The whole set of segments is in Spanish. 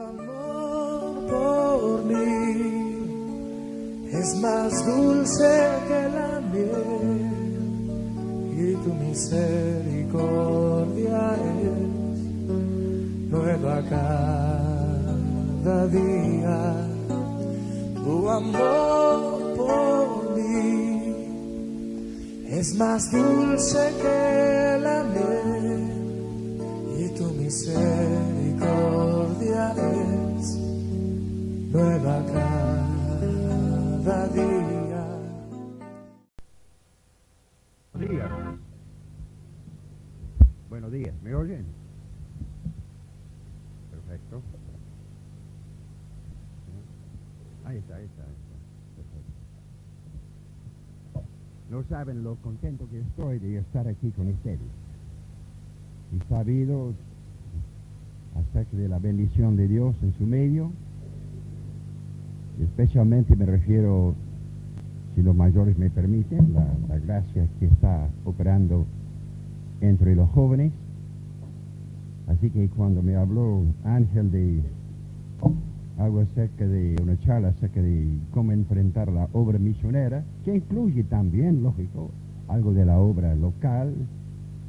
amor por mí es más dulce que la miel y tu misericordia es nueva cada día. Tu amor por mí es más dulce que la miel y tu misericordia es nueva cada día. Buenos días. Buenos días. ¿Me oyen? Perfecto. Ahí está. Perfecto. No saben lo contento que estoy de estar aquí con ustedes. Y sabido acerca de la bendición de Dios en su medio. Especialmente me refiero, si los mayores me permiten, la gracia que está operando entre los jóvenes. Así que cuando me habló Ángel de algo acerca de una charla acerca de cómo enfrentar la obra misionera, que incluye también, lógico, algo de la obra local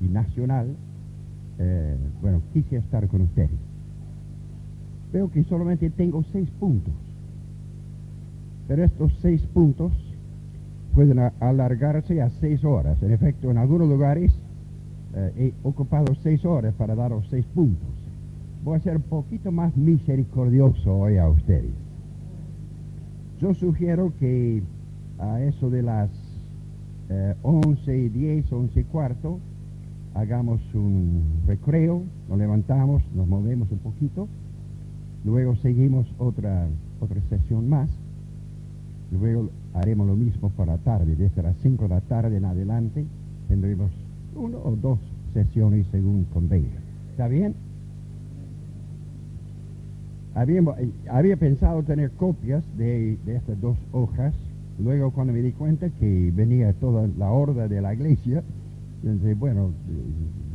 y nacional, bueno, quise estar con ustedes. Veo que solamente tengo 6 puntos, pero estos 6 puntos pueden alargarse a 6 horas. En efecto, en algunos lugares he ocupado 6 horas para daros 6 puntos. Voy a ser un poquito más misericordioso hoy a ustedes. Yo sugiero que a eso de las 11:10, 11:15, hagamos un recreo, nos levantamos, nos movemos un poquito, luego seguimos otra sesión más, luego haremos lo mismo para la tarde, desde las 5 de la tarde en adelante tendremos 1 o 2 sesiones según convenga. ¿Está bien? Había pensado tener copias de estas 2 hojas. Luego cuando me di cuenta que venía toda la horda de la iglesia, entonces, bueno,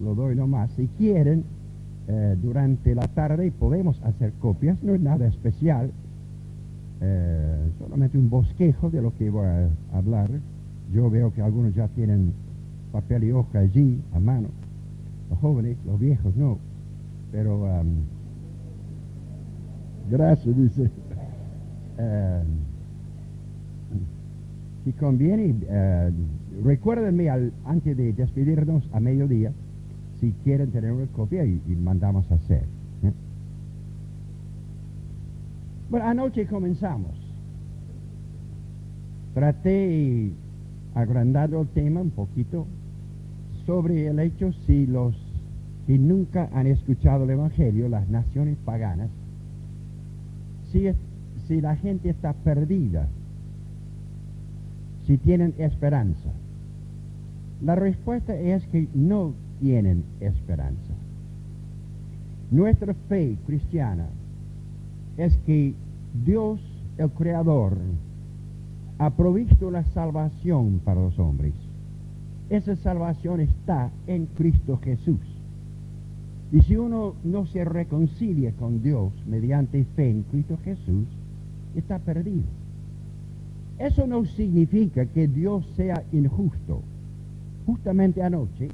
lo doy nomás. Si quieren, durante la tarde podemos hacer copias, no es nada especial, solamente un bosquejo de lo que voy a hablar. Yo veo que algunos ya tienen papel y hoja allí a mano, los jóvenes, los viejos no, pero gracias, dice. Si conviene, recuérdenme antes de despedirnos a mediodía, si quieren tener una copia y mandamos a hacer. Bueno, anoche comenzamos. Traté, agrandando el tema un poquito, sobre el hecho si los que nunca han escuchado el Evangelio, las naciones paganas, si la gente está perdida, si tienen esperanza. La respuesta es que no tienen esperanza. Nuestra fe cristiana es que Dios, el Creador, ha provisto la salvación para los hombres. Esa salvación está en Cristo Jesús. Y si uno no se reconcilia con Dios mediante fe en Cristo Jesús, está perdido. Eso no significa que Dios sea injusto. Justamente anoche,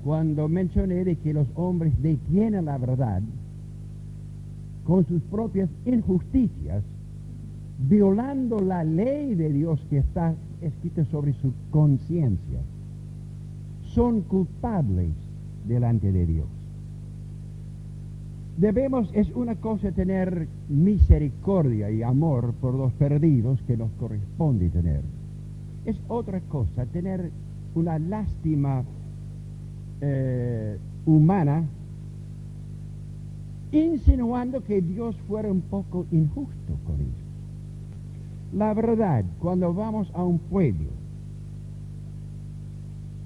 cuando mencioné de que los hombres detienen la verdad con sus propias injusticias, violando la ley de Dios que está escrita sobre su conciencia, son culpables delante de Dios. Es una cosa tener misericordia y amor por los perdidos que nos corresponde tener. Es otra cosa tener una lástima humana, insinuando que Dios fuera un poco injusto con ellos. La verdad, cuando vamos a un pueblo,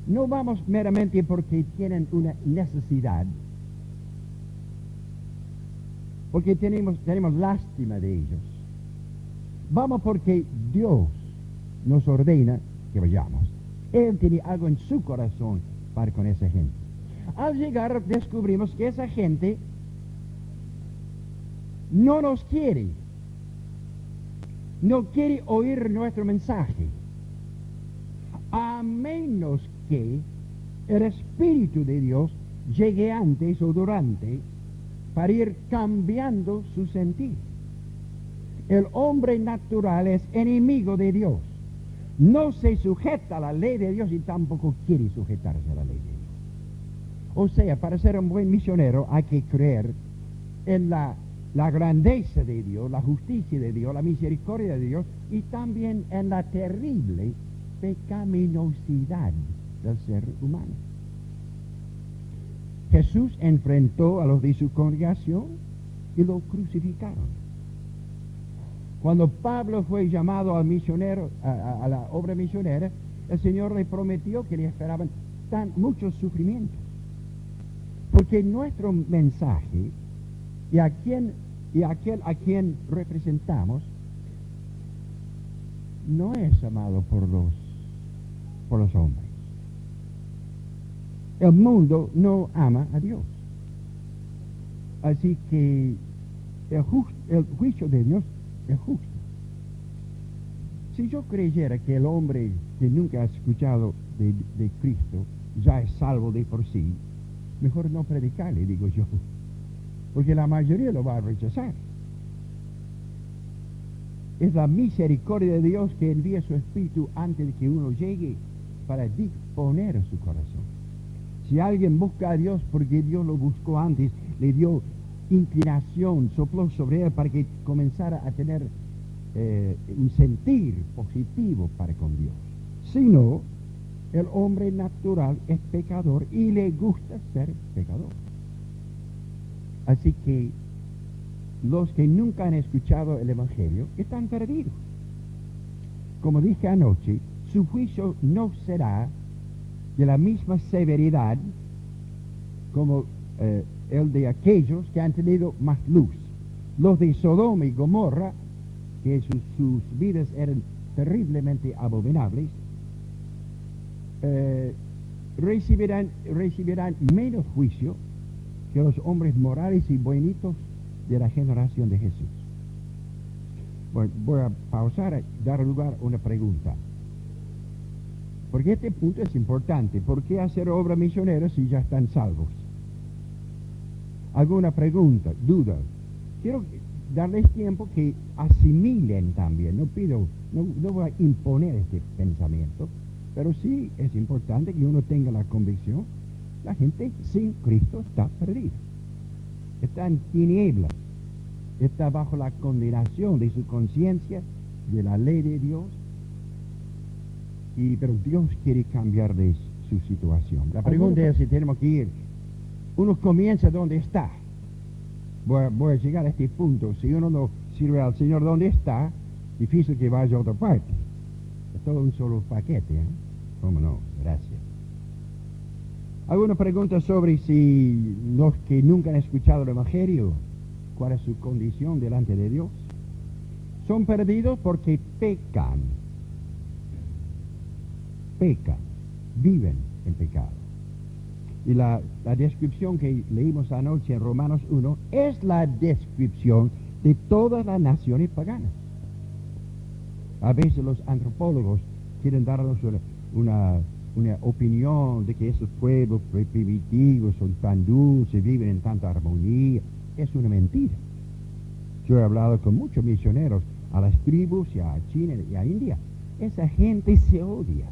no vamos meramente porque tienen una necesidad, porque tenemos lástima de ellos. Vamos porque Dios nos ordena que vayamos. Él tiene algo en su corazón para con esa gente. Al llegar descubrimos que esa gente no nos quiere. No quiere oír nuestro mensaje. A menos que el Espíritu de Dios llegue antes o durante para ir cambiando su sentir. El hombre natural es enemigo de Dios. No se sujeta a la ley de Dios y tampoco quiere sujetarse a la ley de Dios. O sea, para ser un buen misionero hay que creer en la grandeza de Dios, la justicia de Dios, la misericordia de Dios y también en la terrible pecaminosidad del ser humano. Jesús enfrentó a los de su congregación y lo crucificaron. Cuando Pablo fue llamado al misionero, a la obra misionera, el Señor le prometió que le esperaban muchos sufrimientos. Porque nuestro mensaje y aquel a quien representamos no es amado por los hombres. El mundo no ama a Dios. Así que el juicio de Dios es justo. Si yo creyera que el hombre que nunca ha escuchado de Cristo ya es salvo de por sí, mejor no predicarle, digo yo, porque la mayoría lo va a rechazar. Es la misericordia de Dios que envía su Espíritu antes de que uno llegue para disponer su corazón. Si alguien busca a Dios porque Dios lo buscó antes, le dio inclinación, sopló sobre él para que comenzara a tener un sentir positivo para con Dios. Si no, el hombre natural es pecador y le gusta ser pecador. Así que los que nunca han escuchado el Evangelio están perdidos. Como dije anoche, su juicio no será de la misma severidad como el de aquellos que han tenido más luz. Los de Sodoma y Gomorra, que sus vidas eran terriblemente abominables, recibirán menos juicio que los hombres morales y buenitos de la generación de Jesús. Bueno, voy a pausar y dar lugar a una pregunta. Porque este punto es importante. ¿Por qué hacer obra misionera si ya están salvos? ¿Alguna pregunta, duda? Quiero darles tiempo que asimilen también. No voy a imponer este pensamiento, pero sí es importante que uno tenga la convicción. La gente sin Cristo está perdida. Está en tinieblas. Está bajo la condenación de su conciencia, de la ley de Dios. Pero Dios quiere cambiar de su situación. La pregunta es si tenemos que ir. Uno comienza donde está. Voy a llegar a este punto. Si uno no sirve al Señor donde está, difícil que vaya a otra parte. Es todo un solo paquete, ¿eh? ¿Cómo no? Gracias. ¿Alguna pregunta sobre si los que nunca han escuchado el Evangelio, cuál es su condición delante de Dios? Son perdidos porque pecan, viven en pecado. Y la descripción que leímos anoche en Romanos 1 es la descripción de todas las naciones paganas. A veces los antropólogos quieren darnos una opinión de que esos pueblos primitivos son tan dulces, viven en tanta armonía. Es una mentira. Yo he hablado con muchos misioneros a las tribus y a China y a India. Esa gente se odia.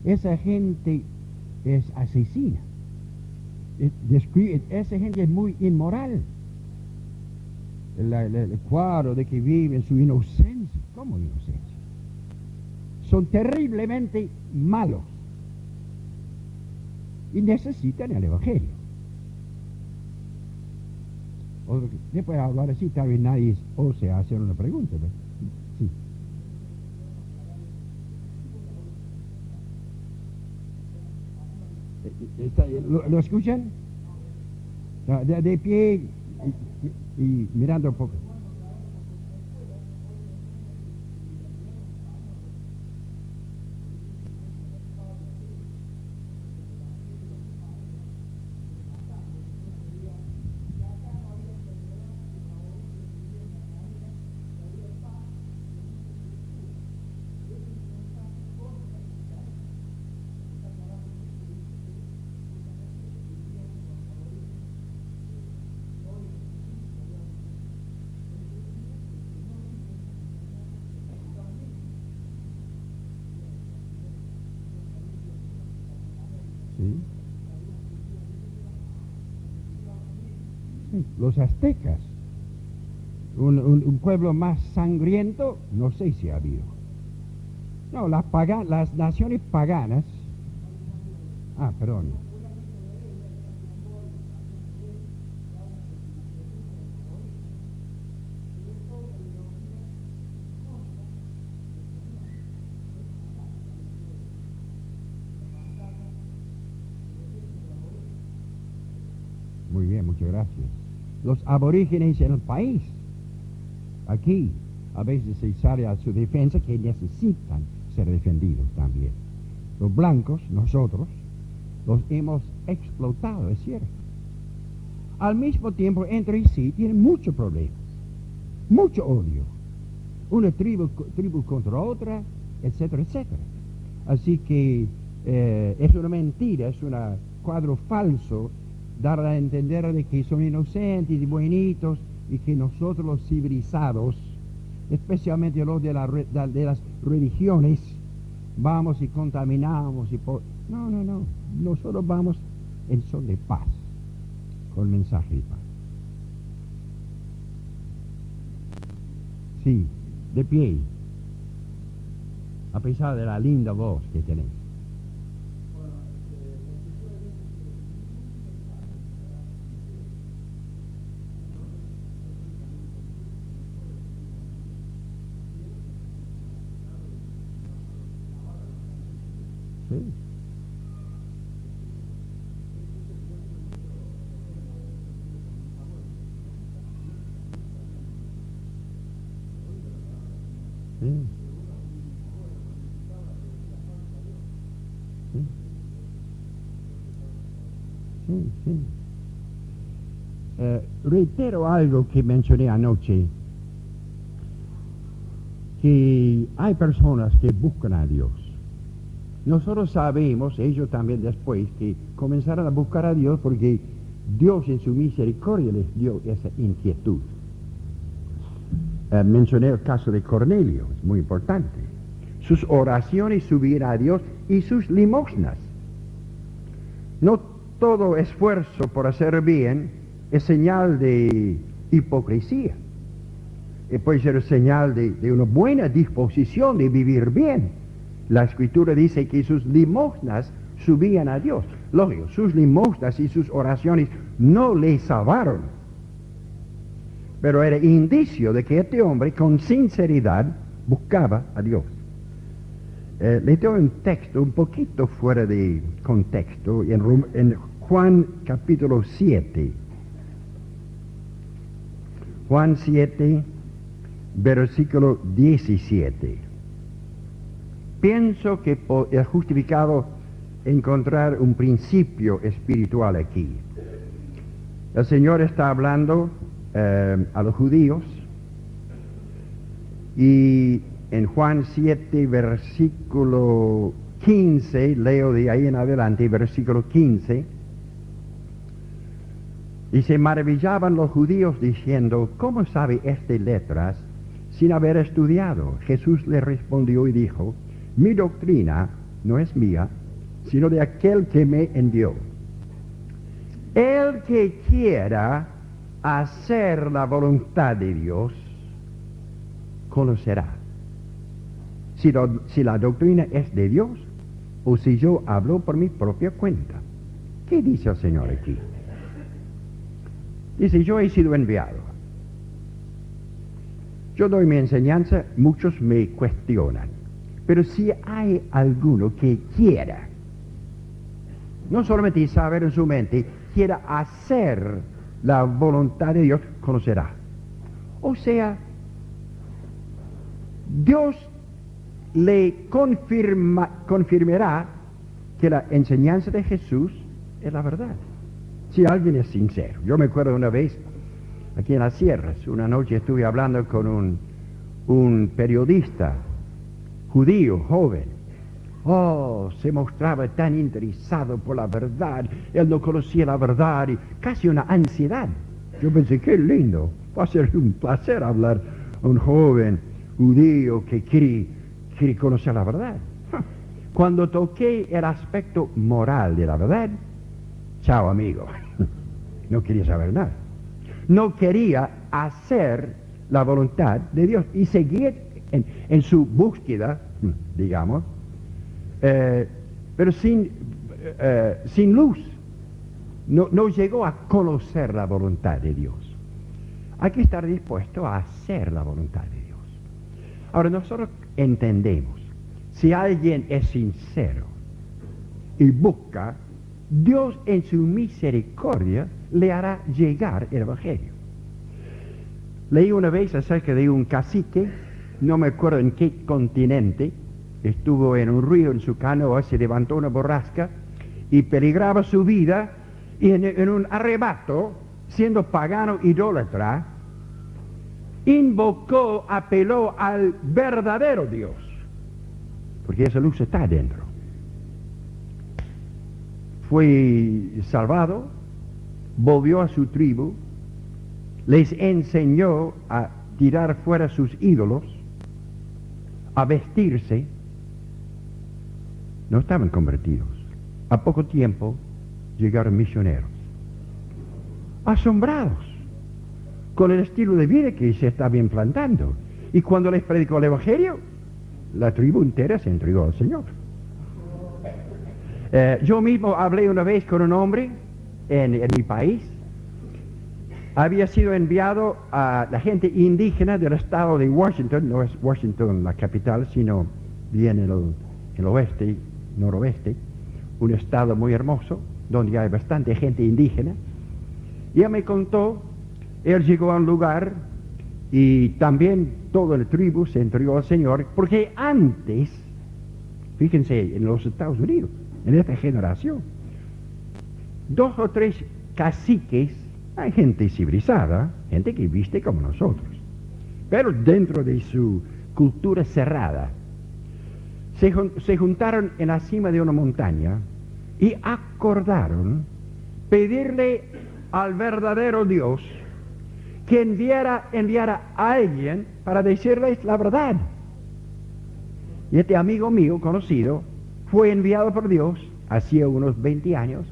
Esa gente es asesina. Esa gente es muy inmoral. El cuadro de que vive en su inocencia. ¿Cómo inocencia? Son terriblemente malos. Y necesitan el Evangelio. Después de hablar así, tal vez nadie ose hacer una pregunta. ¿Ves? Sí. ¿Lo escuchan? De pie y mirando un poco. Los aztecas, un pueblo más sangriento, no sé si ha habido. No, las naciones paganas. Ah, perdón. Muy bien, muchas gracias. Los aborígenes en el país, aquí, a veces se sale a su defensa que necesitan ser defendidos también. Los blancos, nosotros, los hemos explotado, es cierto. Al mismo tiempo, entre sí, tienen muchos problemas, mucho odio. Una tribu contra otra, etcétera, etcétera. Así que es una mentira, es un cuadro falso dar a entender de que son inocentes y buenitos y que nosotros los civilizados, especialmente los de las religiones, vamos y contaminamos no, nosotros vamos en son de paz, con mensaje de paz. Sí, de pie, a pesar de la linda voz que tenés. Sí. Sí. Sí, sí. Reitero algo que mencioné anoche, que hay personas que buscan a Dios. Nosotros sabemos, ellos también después, que comenzaron a buscar a Dios porque Dios en su misericordia les dio esa inquietud. Mencioné el caso de Cornelio, es muy importante. Sus oraciones subían a Dios y sus limosnas. No todo esfuerzo por hacer bien es señal de hipocresía. Puede ser señal de una buena disposición de vivir bien. La Escritura dice que sus limosnas subían a Dios. Lógico, sus limosnas y sus oraciones no le salvaron. Pero era indicio de que este hombre con sinceridad buscaba a Dios. Le doy un texto un poquito fuera de contexto en Juan capítulo 7. Juan 7, versículo 17. Pienso que es justificado encontrar un principio espiritual aquí. El Señor está hablando a los judíos y en Juan 7, versículo 15, leo de ahí en adelante, versículo 15, y se maravillaban los judíos diciendo, ¿cómo sabe este letras sin haber estudiado? Jesús le respondió y dijo, mi doctrina no es mía, sino de aquel que me envió. El que quiera hacer la voluntad de Dios, conocerá si la doctrina es de Dios o si yo hablo por mi propia cuenta. ¿Qué dice el Señor aquí? Dice, yo he sido enviado. Yo doy mi enseñanza, muchos me cuestionan. Pero si hay alguno que quiera, no solamente saber en su mente, quiera hacer la voluntad de Dios, conocerá. O sea, Dios le confirmará que la enseñanza de Jesús es la verdad. Si alguien es sincero. Yo me acuerdo una vez, aquí en las sierras, una noche estuve hablando con un periodista judío, joven. Oh, se mostraba tan interesado por la verdad. Él no conocía la verdad y casi una ansiedad. Yo pensé, qué lindo. Va a ser un placer hablar a un joven judío que quiere conocer la verdad. Cuando toqué el aspecto moral de la verdad, chao amigo, no quería saber nada. no quería hacer la voluntad de Dios y seguir en su búsqueda, digamos, pero sin luz. No llegó a conocer la voluntad de Dios. Hay que estar dispuesto a hacer la voluntad de Dios. Ahora, nosotros entendemos, si alguien es sincero y busca, Dios en su misericordia le hará llegar el Evangelio. Leí una vez acerca de un cacique, no me acuerdo en qué continente, estuvo en un río en su canoa, se levantó una borrasca y peligraba su vida, y en un arrebato, siendo pagano idólatra, invocó, apeló al verdadero Dios, porque esa luz está adentro. Fue salvado, volvió a su tribu, les enseñó a tirar fuera sus ídolos, a vestirse. No estaban convertidos. A poco tiempo llegaron misioneros, asombrados con el estilo de vida que se estaba implantando. Y cuando les predicó el Evangelio, la tribu entera se entregó al Señor. Yo mismo hablé una vez con un hombre en mi país. Había sido enviado a la gente indígena del estado de Washington, no es Washington la capital, sino bien en el oeste, noroeste, un estado muy hermoso, donde hay bastante gente indígena. Y él me contó, él llegó a un lugar y también toda la tribu se entregó al Señor, porque antes, fíjense, en los Estados Unidos, en esta generación, 2 o 3 caciques, hay gente civilizada, gente que viste como nosotros, pero dentro de su cultura cerrada, se juntaron en la cima de una montaña y acordaron pedirle al verdadero Dios que enviara a alguien para decirles la verdad. Y este amigo mío conocido fue enviado por Dios hacía unos 20 años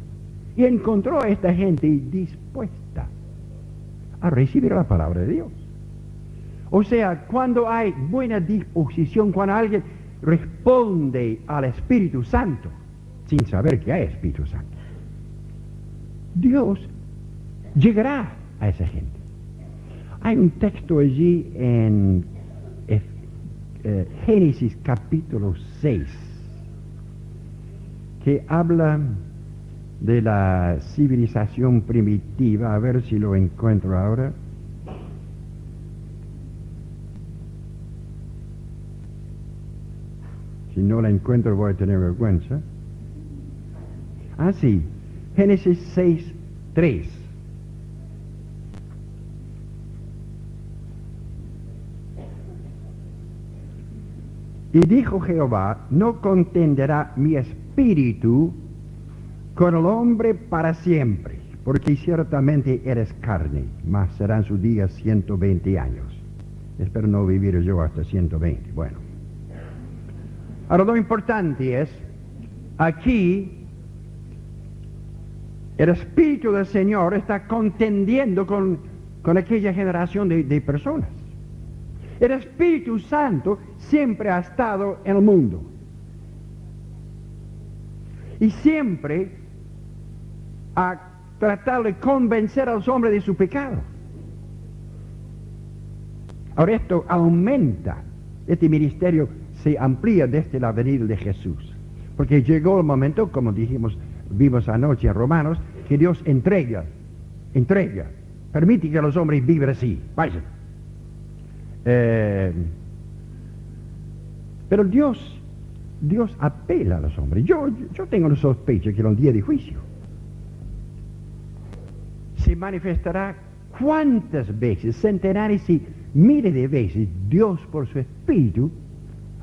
y encontró a esta gente dispuesta a recibir la palabra de Dios. O sea, cuando hay buena disposición, cuando alguien responde al Espíritu Santo, sin saber que hay Espíritu Santo, Dios llegará a esa gente. Hay un texto allí en Génesis capítulo 6 que habla de la civilización primitiva. A ver si lo encuentro ahora. Si no la encuentro voy a tener vergüenza. Ah, sí, Génesis 6:3. Y dijo Jehová, no contenderá mi espíritu con el hombre para siempre, porque ciertamente eres carne, mas serán sus días 120 años. Espero no vivir yo hasta 120. Bueno. Ahora lo importante es, aquí el Espíritu del Señor está contendiendo con aquella generación de personas. El Espíritu Santo siempre ha estado en el mundo. Y siempre ha tratado de convencer a los hombres de su pecado. Ahora esto aumenta, este ministerio se amplía desde la venida de Jesús. Porque llegó el momento, como vimos anoche en Romanos, que Dios entrega, permite que los hombres vivan así, vayan. Pero Dios apela a los hombres. Yo tengo la sospecha que en el día de juicio se manifestará cuántas veces, centenares y miles de veces, Dios por su Espíritu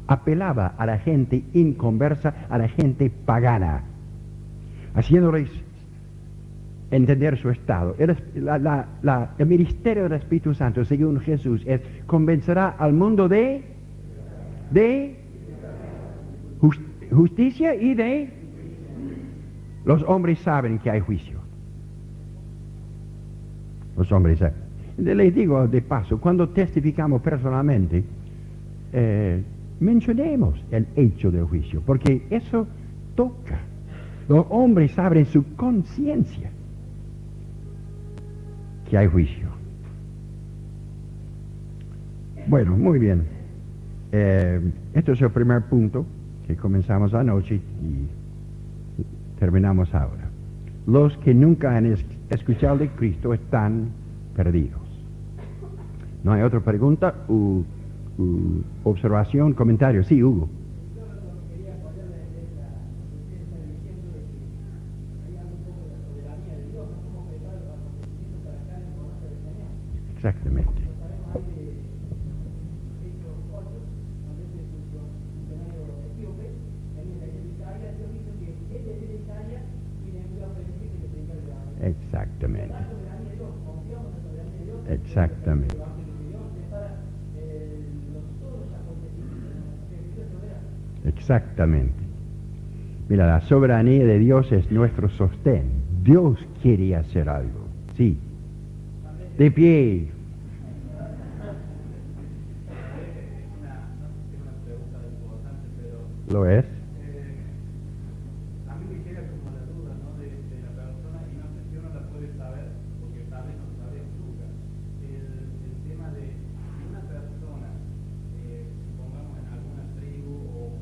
apelaba a la gente inconversa, a la gente pagana, haciéndoles entender su estado. El ministerio del Espíritu Santo, según Jesús, convencerá al mundo de justicia y de... Los hombres saben que hay juicio. Los hombres saben. les digo de paso, cuando testificamos personalmente, mencionemos el hecho del juicio, porque eso toca. Los hombres abren su conciencia que hay juicio. Bueno, muy bien. Este es el primer punto que comenzamos anoche y terminamos ahora. Los que nunca han escuchado de Cristo están perdidos. ¿No hay otra pregunta? Observación, comentario. Sí, Hugo. Exactamente. Exactamente. Exactamente. Exactamente. Mira, la soberanía de Dios es nuestro sostén. Dios quiere hacer algo. Sí. De pie. ¿Lo es? A mí me queda como la duda, ¿no? de la persona, y no sé si uno la puede saber, porque tal vez no sabe nunca. El tema de si una persona, supongamos en alguna tribu, o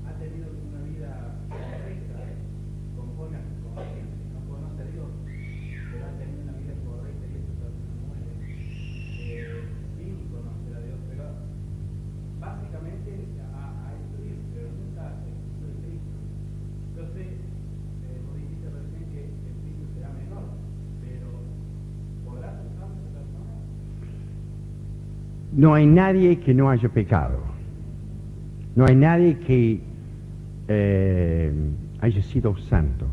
ha tenido una vida correcta, conforme a su conciencia, no conoce a Dios, pero ha tenido una vida correcta y esa persona muere sin conocer a Dios, pero básicamente a esto ir, pero nunca escuchó de Cristo. Entonces, vos dijiste recién que el juicio será menor, pero ¿podrá juzgar a esa persona? No hay nadie que no haya pecado. No hay nadie que haya sido santo.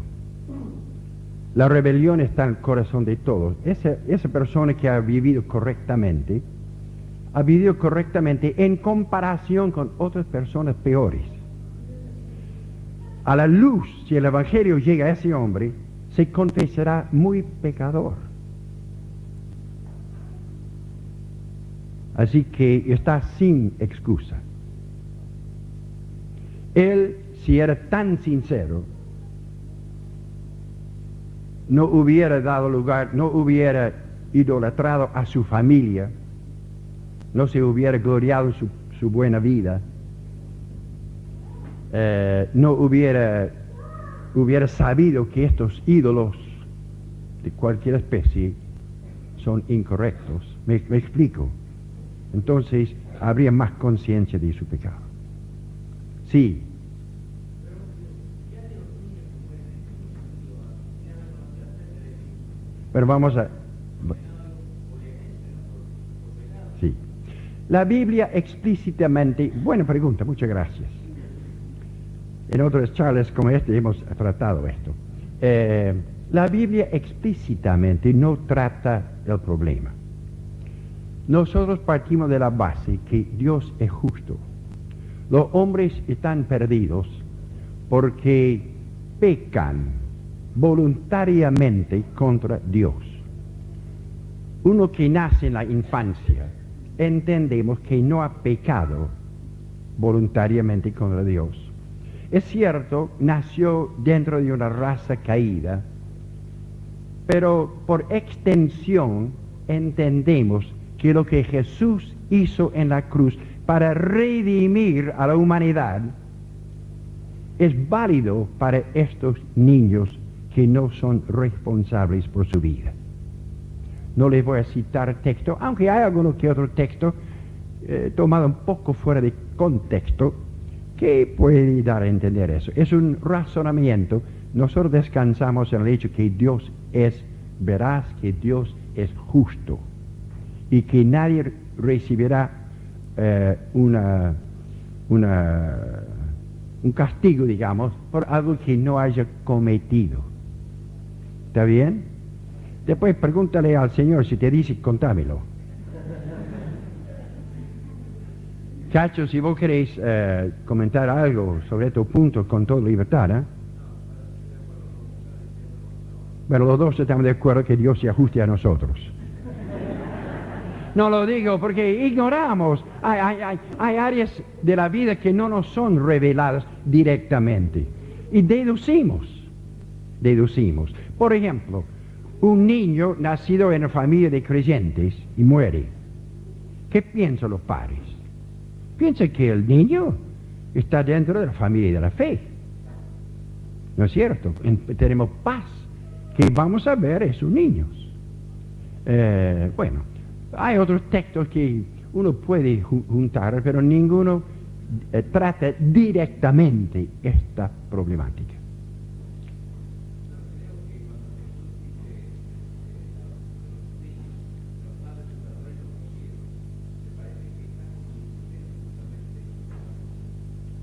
La rebelión está en el corazón de todos. Esa persona que ha vivido correctamente en comparación con otras personas peores. A la luz, si el Evangelio llega a ese hombre, se confesará muy pecador. Así que está sin excusa. Él, si era tan sincero, no hubiera dado lugar, no hubiera idolatrado a su familia, no se hubiera gloriado en su buena vida, no hubiera sabido que estos ídolos de cualquier especie son incorrectos. ¿Me explico? Entonces habría más conciencia de su pecado. Sí. Pero vamos a... Sí. La Biblia explícitamente... Buena pregunta, muchas gracias. En otras charlas como este hemos tratado esto. La Biblia explícitamente no trata el problema. Nosotros partimos de la base que Dios es justo. Los hombres están perdidos porque pecan voluntariamente contra Dios. Uno que nace en la infancia, entendemos que no ha pecado voluntariamente contra Dios. Es cierto, nació dentro de una raza caída, pero por extensión entendemos que lo que Jesús hizo en la cruz para redimir a la humanidad es válido para estos niños que no son responsables por su vida. No les voy a citar texto, aunque hay alguno que otro texto tomado un poco fuera de contexto que puede dar a entender eso. Es un razonamiento. Nosotros descansamos en el hecho que Dios es veraz, que Dios es justo y que nadie recibirá un castigo, digamos, por algo que no haya cometido. ¿Está bien? Después pregúntale al Señor si te dice, contámelo. Chacho, si vos queréis comentar algo sobre tu punto con toda libertad, ¿eh? Bueno, los dos estamos de acuerdo que Dios se ajuste a nosotros. No lo digo porque ignoramos. Hay áreas de la vida que no nos son reveladas directamente. Y deducimos. Por ejemplo, un niño nacido en una familia de creyentes y muere. ¿Qué piensan los padres? Piensan que el niño está dentro de la familia de la fe. ¿No es cierto? Tenemos paz. Que vamos a ver esos niños. Bueno, hay otros textos que uno puede juntar, pero ninguno trata directamente esta problemática.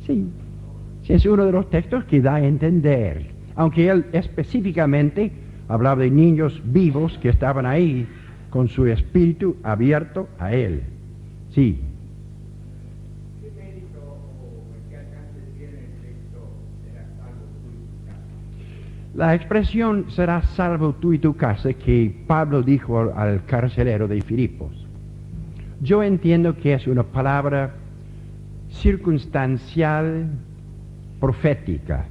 Sí, es uno de los textos que da a entender, aunque él específicamente hablaba de niños vivos que estaban ahí con su espíritu abierto a él. Sí. ¿Qué mérito o qué alcance tiene el texto será salvo tú y tu casa? La expresión será salvo tú y tu casa que Pablo dijo al carcelero de Filipos. Yo entiendo que es una palabra circunstancial, profética,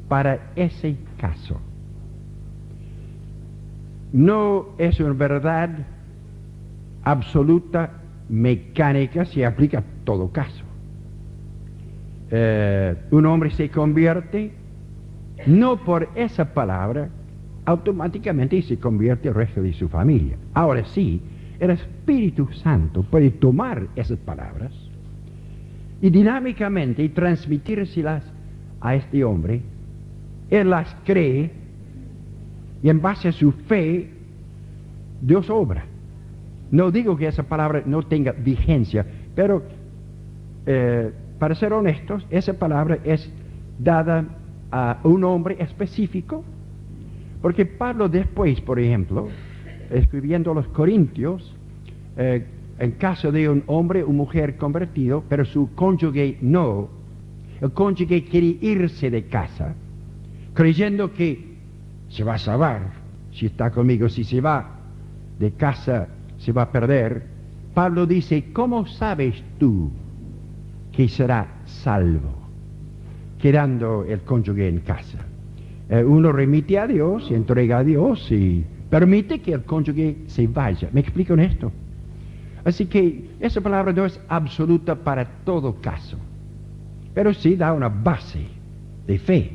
para ese caso. No es una verdad absoluta, mecánica, se aplica a todo caso. Un hombre se convierte, no por esa palabra, automáticamente se convierte el resto de su familia. Ahora sí, el Espíritu Santo puede tomar esas palabras y dinámicamente transmitírselas a este hombre. Él las cree y en base a su fe Dios obra. No digo que esa palabra no tenga vigencia, pero para ser honestos, esa palabra es dada a un hombre específico, porque Pablo después, por ejemplo, escribiendo a los Corintios, en caso de un hombre o mujer convertido, pero su cónyuge no, el cónyuge quiere irse de casa, creyendo que se va a salvar si está conmigo. Si se va de casa, se va a perder. Pablo dice, ¿cómo sabes tú que será salvo quedando el cónyuge en casa? Uno remite a Dios, se entrega a Dios y permite que el cónyuge se vaya. ¿Me explico en esto? Así que esa palabra no es absoluta para todo caso, pero sí da una base de fe.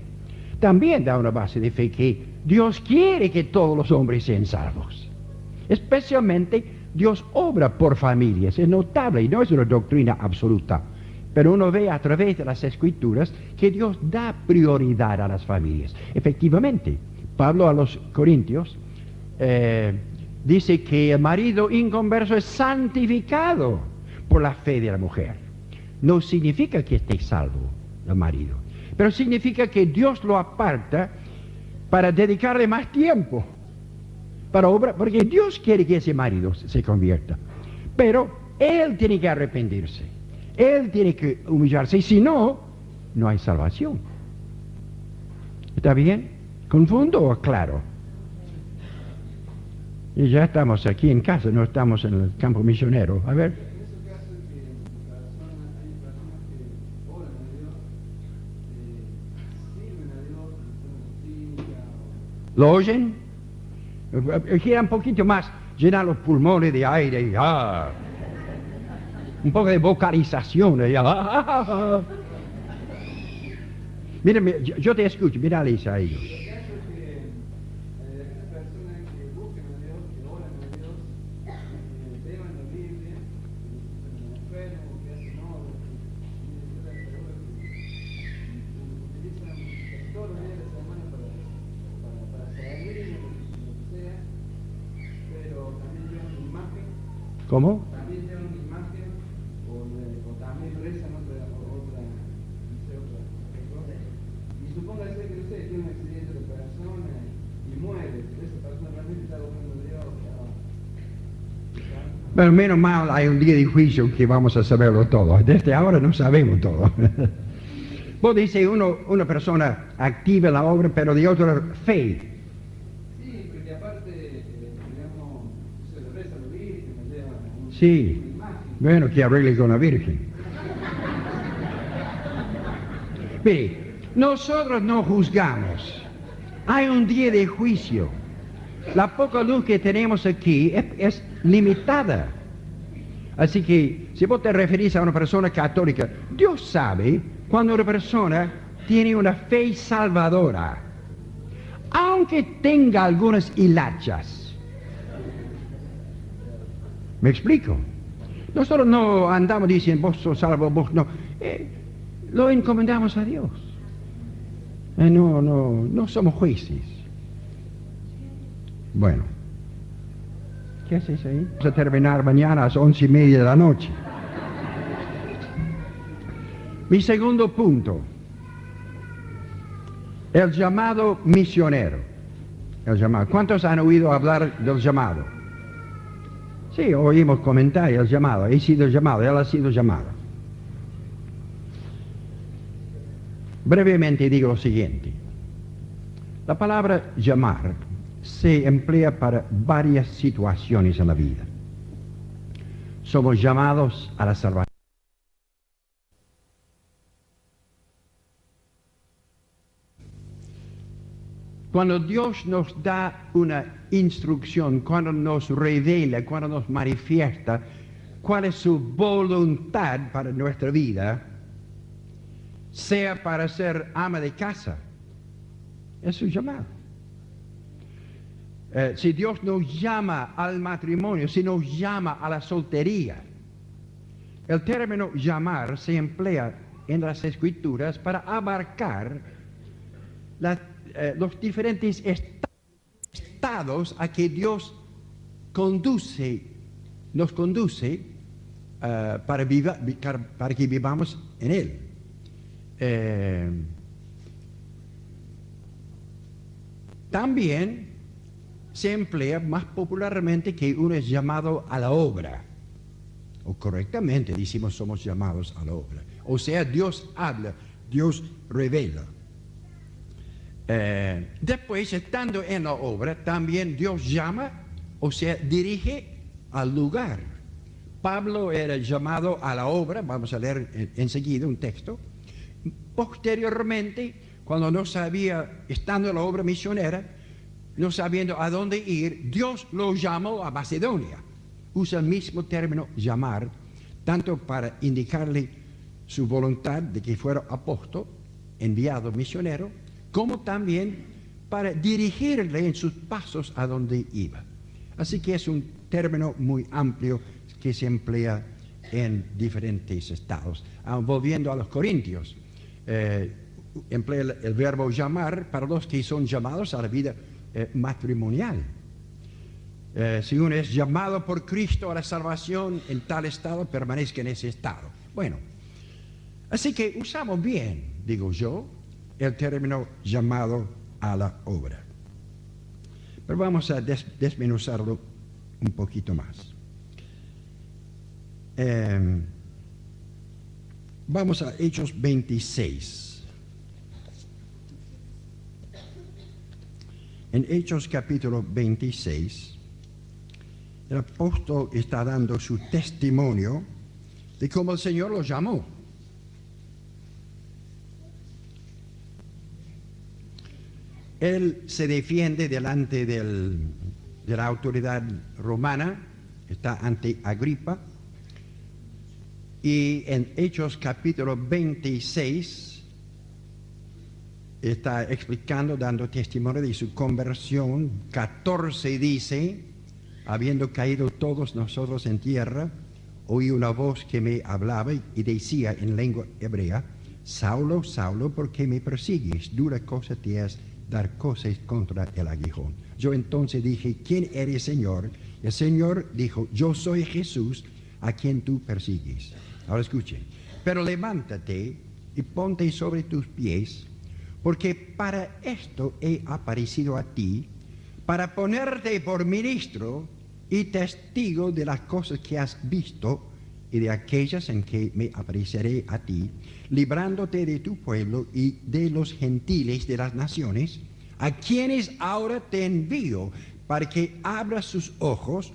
También da una base de fe que Dios quiere que todos los hombres sean salvos. Especialmente Dios obra por familias, es notable y no es una doctrina absoluta. Pero uno ve a través de las Escrituras que Dios da prioridad a las familias. Efectivamente, Pablo a los Corintios dice que el marido inconverso es santificado por la fe de la mujer. No significa que esté salvo el marido, pero significa que Dios lo aparta para dedicarle más tiempo para obrar, porque Dios quiere que ese marido se convierta. Pero él tiene que arrepentirse, él tiene que humillarse, y si no, no hay salvación. ¿Está bien? ¿Confundo o aclaro? Y ya estamos aquí en casa, no estamos en el campo misionero. A ver. ¿Lo oyen? Gira un poquito más, llenar los pulmones de aire y un poco de vocalización. Mira, yo te escucho, mira Lisa a ellos. ¿Cómo? También llevan una imagen o también rezan otra cosa. Y suponga que usted tiene un accidente de persona y muere, esa persona realmente está buscando a Dios. Bueno, menos mal hay un día de juicio que vamos a saberlo todo. Desde ahora no sabemos todo. Vos dice una persona activa en la obra, pero de otra fe. Sí, Sí, bueno, que arregle con la Virgen. Mire, nosotros no juzgamos. Hay un día de juicio. La poca luz que tenemos aquí es limitada. Así que, si vos te referís a una persona católica, Dios sabe cuando una persona tiene una fe salvadora, aunque tenga algunas hilachas. ¿Me explico? Nosotros no andamos diciendo, vos sos salvo, vos no. Lo encomendamos a Dios. No somos jueces. Bueno, ¿qué haces ahí? Vamos a terminar mañana a las 11:30 de la noche. Mi segundo punto, el llamado misionero. El llamado. ¿Cuántos han oído hablar del llamado? Sí, oímos comentarios, el llamado. He sido llamado, él ha sido llamado. Brevemente digo lo siguiente. La palabra llamar se emplea para varias situaciones en la vida. Somos llamados a la salvación. Cuando Dios nos da una instrucción, cuando nos revela, cuando nos manifiesta cuál es su voluntad para nuestra vida, sea para ser ama de casa, es su llamado. Si Dios nos llama al matrimonio, si nos llama a la soltería, el término llamar se emplea en las Escrituras para abarcar los diferentes estados a que Dios nos conduce para que vivamos en Él. También se emplea más popularmente que uno es llamado a la obra, o correctamente decimos somos llamados a la obra. O sea, Dios habla, Dios revela. Después, estando en la obra, también Dios llama, o sea, dirige al lugar. Pablo era llamado a la obra, vamos a leer enseguida un texto. Posteriormente, cuando no sabía, estando en la obra misionera, no sabiendo a dónde ir, Dios lo llamó a Macedonia. Usa el mismo término llamar, tanto para indicarle su voluntad de que fuera apóstol, enviado misionero, como también para dirigirle en sus pasos a donde iba. Así que es un término muy amplio que se emplea en diferentes estados. Volviendo a los Corintios, emplea el verbo llamar para los que son llamados a la vida matrimonial. Si uno es llamado por Cristo a la salvación en tal estado, permanezca en ese estado. Bueno, así que usamos bien, digo yo, el término llamado a la obra. Pero vamos a desmenuzarlo un poquito más. Vamos a Hechos 26. En Hechos capítulo 26, el apóstol está dando su testimonio de cómo el Señor lo llamó. Él se defiende delante de la autoridad romana, está ante Agripa, y en Hechos capítulo 26 está explicando, dando testimonio de su conversión. 14 dice, habiendo caído todos nosotros en tierra, oí una voz que me hablaba y decía en lengua hebrea, Saulo, Saulo, ¿por qué me persigues? Dura cosa te es dar cosas contra el aguijón. Yo entonces dije, ¿quién eres, Señor? El Señor dijo, yo soy Jesús, a quien tú persigues. Ahora escuchen, pero levántate y ponte sobre tus pies, porque para esto he aparecido a ti, para ponerte por ministro y testigo de las cosas que has visto y de aquellas en que me apareceré a ti, librándote de tu pueblo y de los gentiles de las naciones, a quienes ahora te envío, para que abras sus ojos,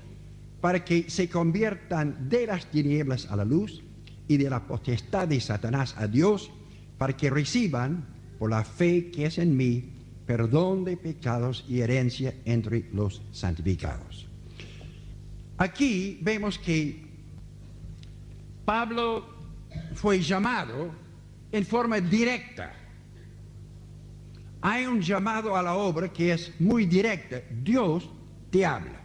para que se conviertan de las tinieblas a la luz y de la potestad de Satanás a Dios, para que reciban, por la fe que es en mí, perdón de pecados y herencia entre los santificados. Aquí vemos que Pablo fue llamado en forma directa. Hay un llamado a la obra que es muy directa. Dios te habla.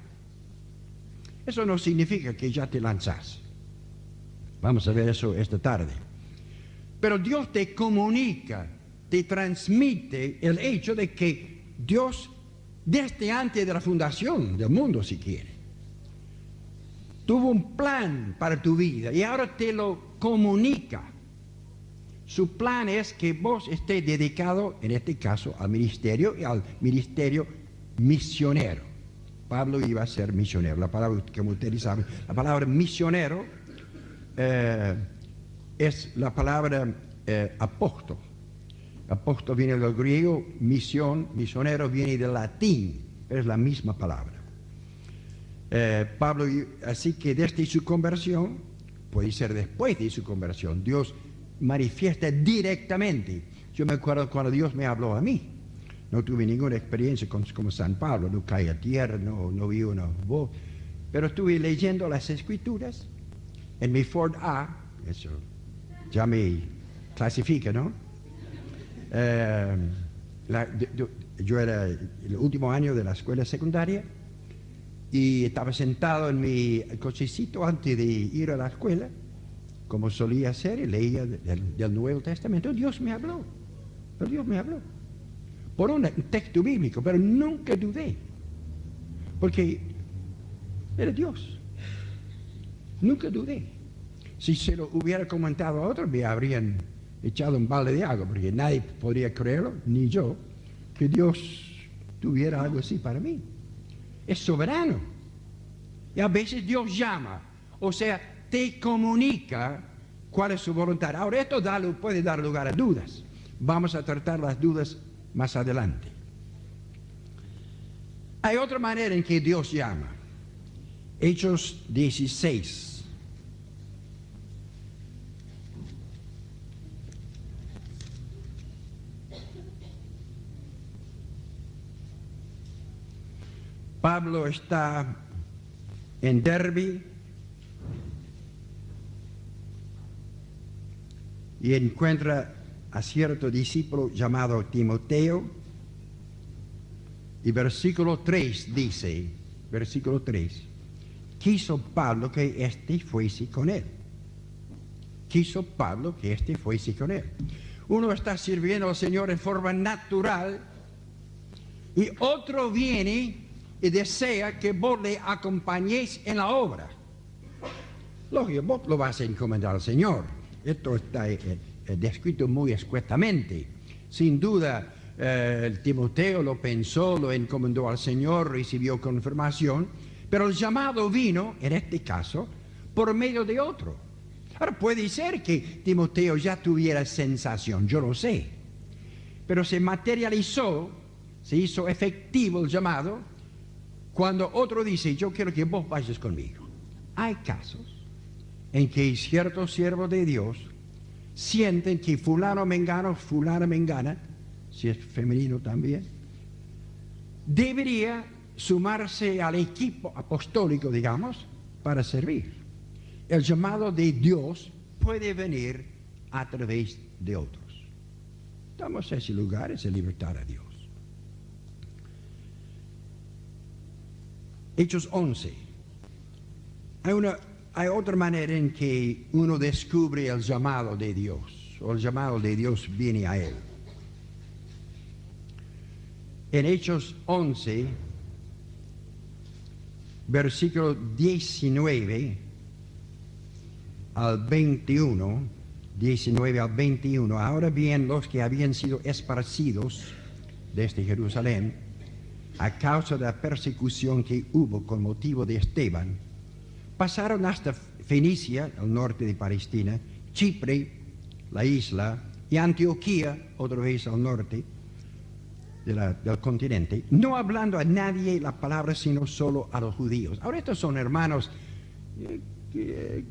Eso no significa que ya te lanzas. Vamos a ver eso esta tarde. Pero Dios te comunica, te transmite el hecho de que Dios, desde antes de la fundación del mundo, si quiere, tuvo un plan para tu vida y ahora te lo comunica. Su plan es que vos estés dedicado, en este caso, al ministerio y al ministerio misionero. Pablo iba a ser misionero. La palabra, como ustedes saben, la palabra misionero es la palabra apóstol. Apóstol viene del griego, misión, misionero viene del latín, pero es la misma palabra. Pablo, así que desde su conversión, puede ser después de su conversión, Dios manifiesta directamente. Yo me acuerdo cuando Dios me habló a mí. No tuve ninguna experiencia como San Pablo, no caí a tierra, no vi una voz, pero estuve leyendo las Escrituras en mi Ford A, eso ya me clasifica, ¿no? Yo era el último año de la escuela secundaria y estaba sentado en mi cochecito antes de ir a la escuela, como solía hacer, y leía del Nuevo Testamento. Dios me habló, por un texto bíblico, pero nunca dudé, porque era Dios. Nunca dudé. Si se lo hubiera comentado a otros, me habrían echado un balde de agua, porque nadie podría creerlo, ni yo, que Dios tuviera algo así para mí. Es soberano. Y a veces Dios llama, o sea, te comunica cuál es su voluntad. Ahora, esto puede dar lugar a dudas. Vamos a tratar las dudas más adelante. Hay otra manera en que Dios llama. Hechos 16. Pablo está en Derbe y encuentra a cierto discípulo llamado Timoteo, y versículo 3 dice, versículo 3, quiso Pablo que éste fuese con él. Quiso Pablo que éste fuese con él. Uno está sirviendo al Señor en forma natural y otro viene y desea que vos le acompañéis en la obra. Lógico, vos lo vas a encomendar al Señor. Esto está descrito muy escuetamente. Sin duda, el Timoteo lo pensó, lo encomendó al Señor, recibió confirmación, pero el llamado vino, en este caso, por medio de otro. Ahora, puede ser que Timoteo ya tuviera sensación, yo lo sé, pero se materializó, se hizo efectivo el llamado, cuando otro dice, yo quiero que vos vayas conmigo. Hay casos en que ciertos siervos de Dios sienten que fulana mengana, si es femenino también, debería sumarse al equipo apostólico, digamos, para servir. El llamado de Dios puede venir a través de otros. Damos ese lugar, esa libertad a Dios. Hechos 11. Hay otra manera en que uno descubre el llamado de Dios, o el llamado de Dios viene a él. En Hechos 11, versículo 19 al 21, 19 al 21, ahora bien, los que habían sido esparcidos desde Jerusalén, a causa de la persecución que hubo con motivo de Esteban, pasaron hasta Fenicia, al norte de Palestina, Chipre, la isla, y Antioquía, otra vez al norte, del continente, no hablando a nadie la palabra, sino solo a los judíos. Ahora estos son hermanos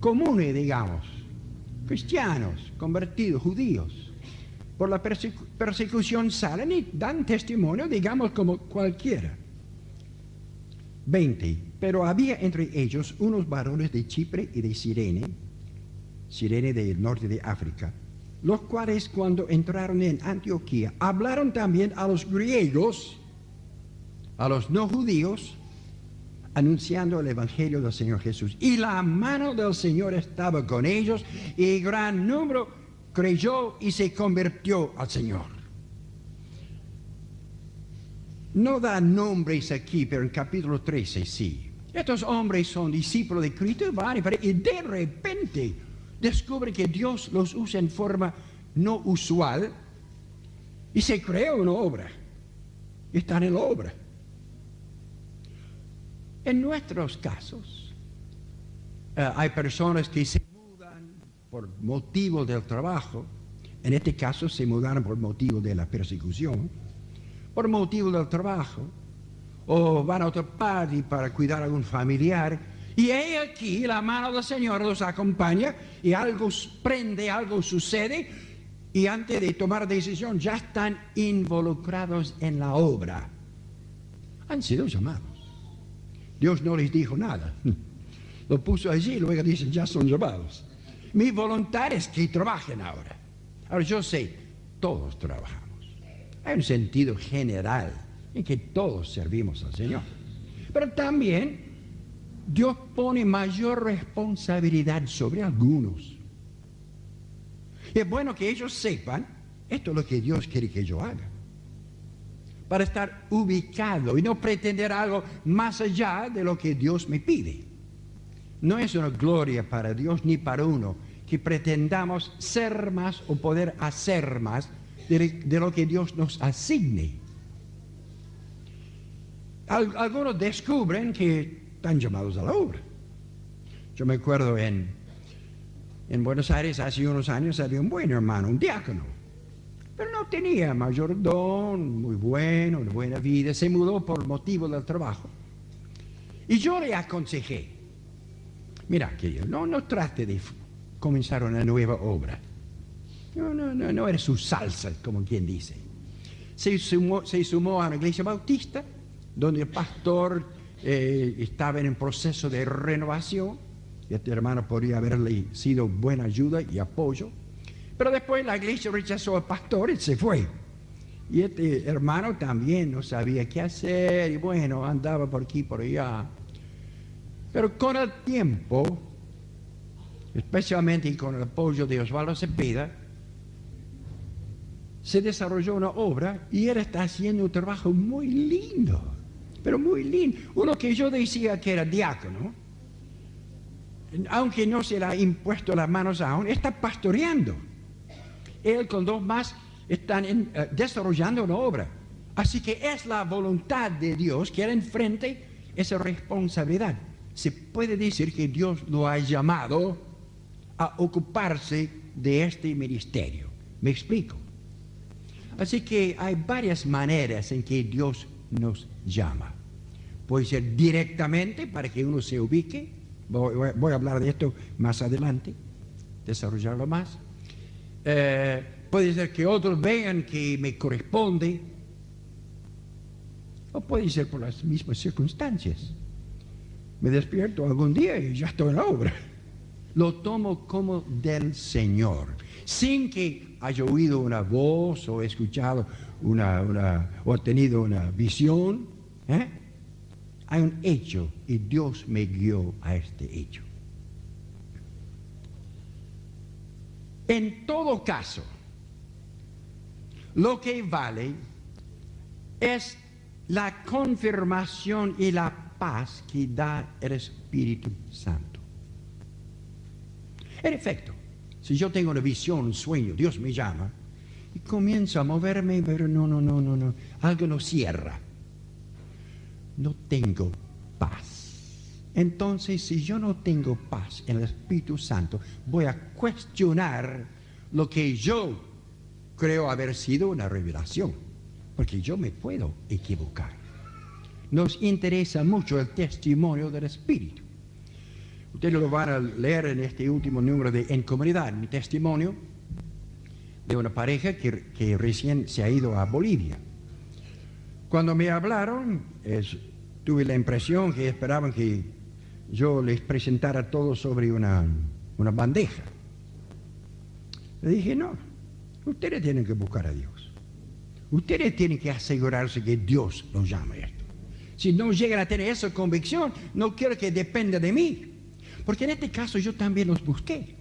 comunes, digamos, cristianos, convertidos, judíos. Por la persecución salen y dan testimonio, digamos, como cualquiera. 20. Pero había entre ellos unos varones de Chipre y de Cirene del norte de África, los cuales cuando entraron en Antioquía hablaron también a los griegos, a los no judíos, anunciando el evangelio del Señor Jesús. Y la mano del Señor estaba con ellos, y gran número creyó y se convirtió al Señor. No da nombres aquí, pero en capítulo 13 sí. Estos hombres son discípulos de Cristo y de repente descubren que Dios los usa en forma no usual y se crea una obra. Están en la obra. En nuestros casos, hay personas que se mudan por motivo del trabajo. En este caso se mudaron por motivo de la persecución, por motivo del trabajo, o van a otra parte para cuidar a algún familiar, y aquí la mano del Señor los acompaña, y algo prende, algo sucede, y antes de tomar decisión ya están involucrados en la obra. Han sido llamados. Dios no les dijo nada. Lo puso allí y luego dicen, ya son llamados. Mi voluntad es que trabajen ahora. Ahora yo sé, todos trabajamos. Hay un sentido general en que todos servimos al Señor. Pero también Dios pone mayor responsabilidad sobre algunos. Y es bueno que ellos sepan, esto es lo que Dios quiere que yo haga. Para estar ubicado y no pretender algo más allá de lo que Dios me pide. No es una gloria para Dios ni para uno que pretendamos ser más o poder hacer más de lo que Dios nos asigne. Algunos descubren que están llamados a la obra. Yo me acuerdo en Buenos Aires hace unos años había un buen hermano, un diácono, pero no tenía mayor don, muy bueno, una buena vida, se mudó por motivo del trabajo. Y yo le aconsejé, mira querido, no trate de comenzar una nueva obra. No era su salsa, como quien dice. Se sumó a una iglesia bautista, donde el pastor estaba en un proceso de renovación. Y este hermano podría haberle sido buena ayuda y apoyo. Pero después la iglesia rechazó al pastor y se fue. Y este hermano también no sabía qué hacer, y bueno, andaba por aquí, por allá. Pero con el tiempo, especialmente con el apoyo de Osvaldo Cepeda, se desarrolló una obra y él está haciendo un trabajo muy lindo, pero muy lindo. Uno que yo decía que era diácono, aunque no se le ha impuesto las manos aún, está pastoreando. Él con dos más están desarrollando una obra. Así que es la voluntad de Dios que él enfrente esa responsabilidad. Se puede decir que Dios lo ha llamado a ocuparse de este ministerio. ¿Me explico? Así que hay varias maneras en que Dios nos llama. Puede ser directamente para que uno se ubique. Voy a hablar de esto más adelante, desarrollarlo más. Puede ser que otros vean que me corresponde. O puede ser por las mismas circunstancias. Me despierto algún día y ya estoy en la obra. Lo tomo como del Señor, sin que haya oído una voz o escuchado o tenido una visión. Hay un hecho y Dios me guió a este hecho. En todo caso, lo que vale es la confirmación y la paz que da el Espíritu Santo. En efecto, si yo tengo una visión, un sueño, Dios me llama y comienzo a moverme, pero no, algo no cierra. No tengo paz. Entonces, si yo no tengo paz en el Espíritu Santo, voy a cuestionar lo que yo creo haber sido una revelación. porque yo me puedo equivocar. Nos interesa mucho el testimonio del Espíritu. Ustedes lo van a leer en este último número de En Comunidad, mi testimonio de una pareja que recién se ha ido a Bolivia. Cuando me hablaron, tuve la impresión que esperaban que yo les presentara todo sobre una bandeja. Le dije, no, ustedes tienen que buscar a Dios. Ustedes tienen que asegurarse que Dios los llama a esto. Si no llegan a tener esa convicción, no quiero que dependa de mí. Porque en este caso yo también los busqué.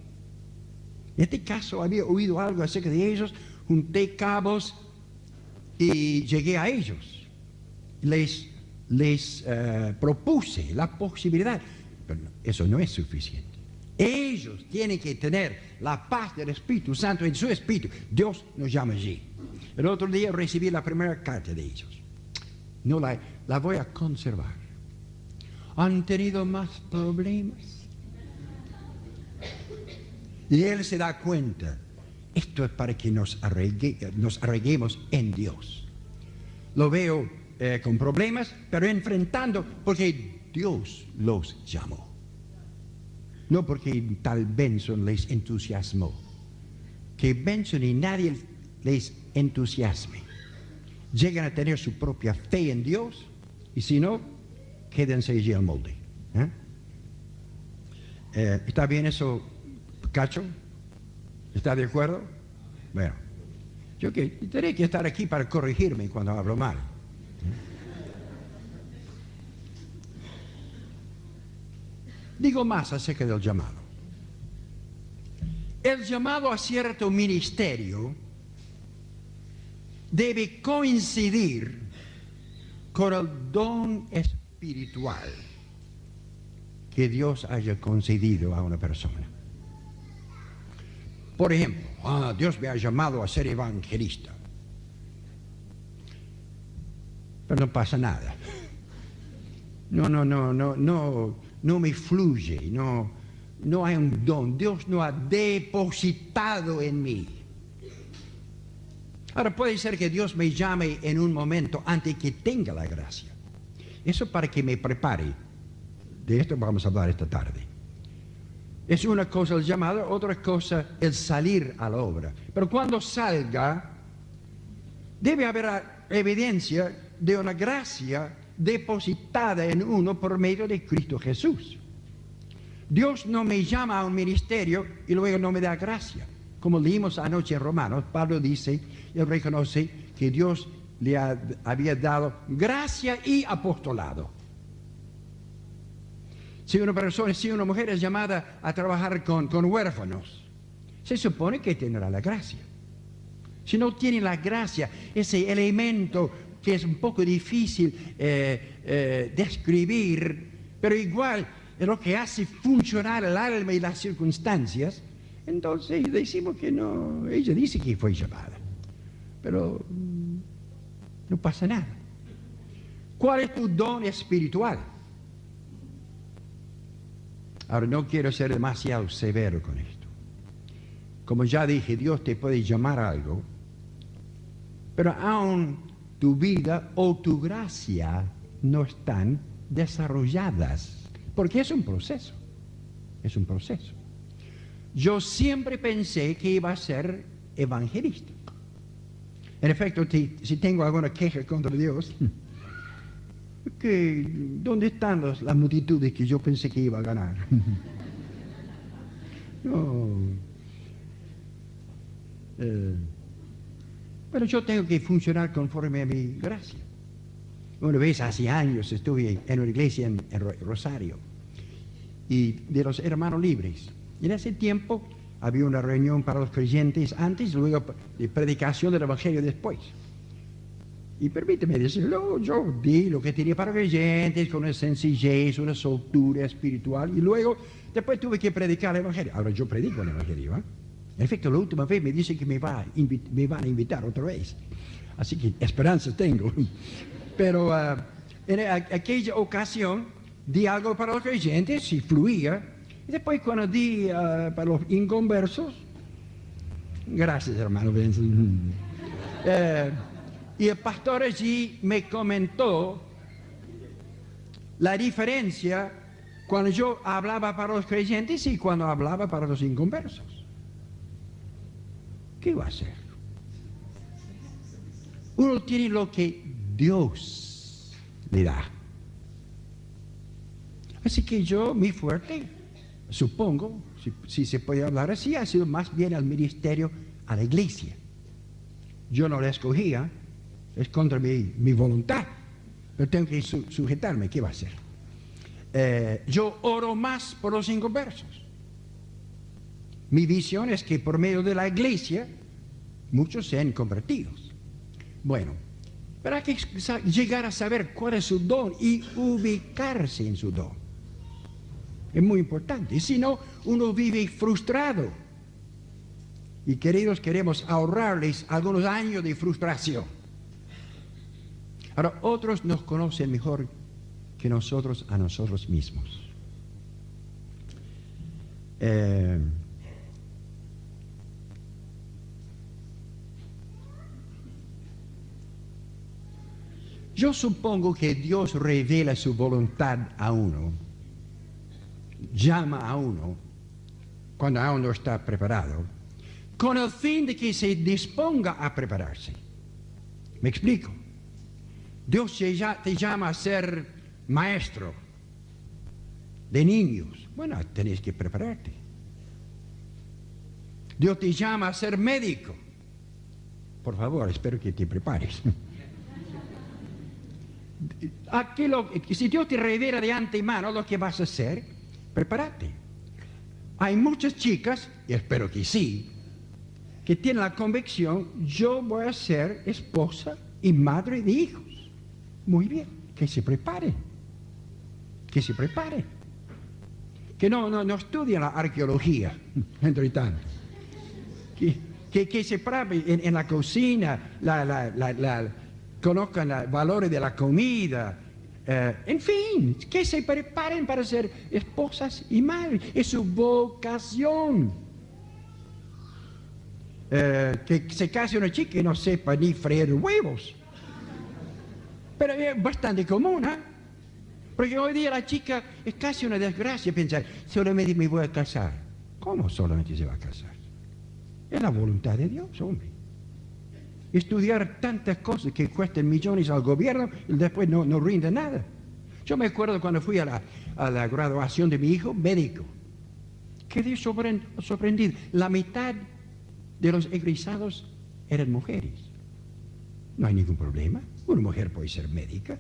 En este caso había oído algo acerca de ellos, junté cabos y llegué a ellos. Les propuse la posibilidad, pero eso no es suficiente. Ellos tienen que tener la paz del Espíritu Santo en su espíritu. Dios nos llama allí. El otro día recibí la primera carta de ellos. No la voy a conservar. ¿Han tenido más problemas? Y él se da cuenta. Esto es para que nos arreguemos en Dios. Lo veo con problemas, pero enfrentando porque Dios los llamó. No porque tal Benson les entusiasmó. Que Benson y nadie les entusiasme. Llegan a tener su propia fe en Dios y si no, quédense allí al molde. ¿Está bien eso, Cacho? ¿Está de acuerdo? Bueno, yo tendré que estar aquí para corregirme cuando hablo mal. Digo más acerca del llamado. El llamado a cierto ministerio debe coincidir con el don espiritual que Dios haya concedido a una persona. Por ejemplo, Dios me ha llamado a ser evangelista. Pero no pasa nada. No me fluye, no hay un don. Dios no ha depositado en mí. Ahora puede ser que Dios me llame en un momento antes que tenga la gracia. Eso para que me prepare. De esto vamos a hablar esta tarde. Es una cosa el llamado, otra cosa el salir a la obra. Pero cuando salga, debe haber evidencia de una gracia depositada en uno por medio de Cristo Jesús. Dios no me llama a un ministerio y luego no me da gracia. Como leímos anoche en Romanos, Pablo dice, él reconoce que Dios le había dado gracia y apostolado. Si una mujer es llamada a trabajar con huérfanos, se supone que tendrá la gracia. Si no tiene la gracia, ese elemento que es un poco difícil describir, pero igual es lo que hace funcionar el alma y las circunstancias, entonces decimos que no, ella dice que fue llamada, pero no pasa nada. ¿Cuál es tu don espiritual? Ahora, no quiero ser demasiado severo con esto. Como ya dije, Dios te puede llamar a algo, pero aún tu vida o tu gracia no están desarrolladas, porque es un proceso. Es un proceso. Yo siempre pensé que iba a ser evangelista. En efecto, si tengo alguna queja contra Dios, ¿dónde están las multitudes que yo pensé que iba a ganar? No. Pero yo tengo que funcionar conforme a mi gracia. Una vez hace años estuve en una iglesia en Rosario y de los hermanos libres. Y en ese tiempo había una reunión para los creyentes antes y luego de predicación del evangelio después. Y permíteme decirlo, yo di lo que tenía para creyentes con una sencillez, una soltura espiritual y luego después tuve que predicar el evangelio. Ahora yo predico el evangelio, ¿eh? En efecto, la última vez me dice que me van a invitar otra vez. Así que esperanzas tengo. Pero en aquella ocasión di algo para los creyentes y fluía. Y después cuando di para los inconversos, gracias hermano Benson. Y el pastor allí me comentó la diferencia cuando yo hablaba para los creyentes y cuando hablaba para los inconversos. ¿Qué va a hacer? Uno tiene lo que Dios le da. Así que yo, mi fuerte, supongo, si se puede hablar así, ha sido más bien al ministerio, a la iglesia. Yo no la escogía, es contra mi voluntad, pero tengo que sujetarme. ¿Qué va a hacer? Yo oro más por los inconversos. Mi visión es que por medio de la iglesia muchos sean convertidos. Bueno, pero hay que llegar a saber cuál es su don y ubicarse en su don. Es muy importante. Y si no, uno vive frustrado. Y queridos, queremos ahorrarles algunos años de frustración. Ahora, otros nos conocen mejor que nosotros a nosotros mismos. Yo supongo que Dios revela su voluntad a uno, llama a uno, cuando aún no está preparado, con el fin de que se disponga a prepararse. ¿Me explico? Dios te llama a ser maestro de niños. Bueno, tenés que prepararte. Dios te llama a ser médico. Por favor, espero que te prepares. Si Dios te revela de antemano lo que vas a hacer, prepárate. Hay muchas chicas, y espero que sí, que tienen la convicción: yo voy a ser esposa y madre de hijos. Muy bien, que se prepare. Que se prepare. Que no estudie la arqueología, entre tanto. Que se prepare en la cocina, conozcan los valores de la comida, en fin, que se preparen para ser esposas y madres. Es su vocación. Que se case una chica y no sepa ni freír huevos. Pero es bastante común, ¿eh? Porque hoy día la chica es casi una desgracia pensar: solamente me voy a casar. ¿Cómo solamente se va a casar? Es la voluntad de Dios, hombre. Estudiar tantas cosas que cuestan millones al gobierno y después no rinde nada. Yo me acuerdo cuando fui a la graduación de mi hijo médico. Quedé sorprendido. La mitad de los egresados eran mujeres. No hay ningún problema. Una mujer puede ser médica.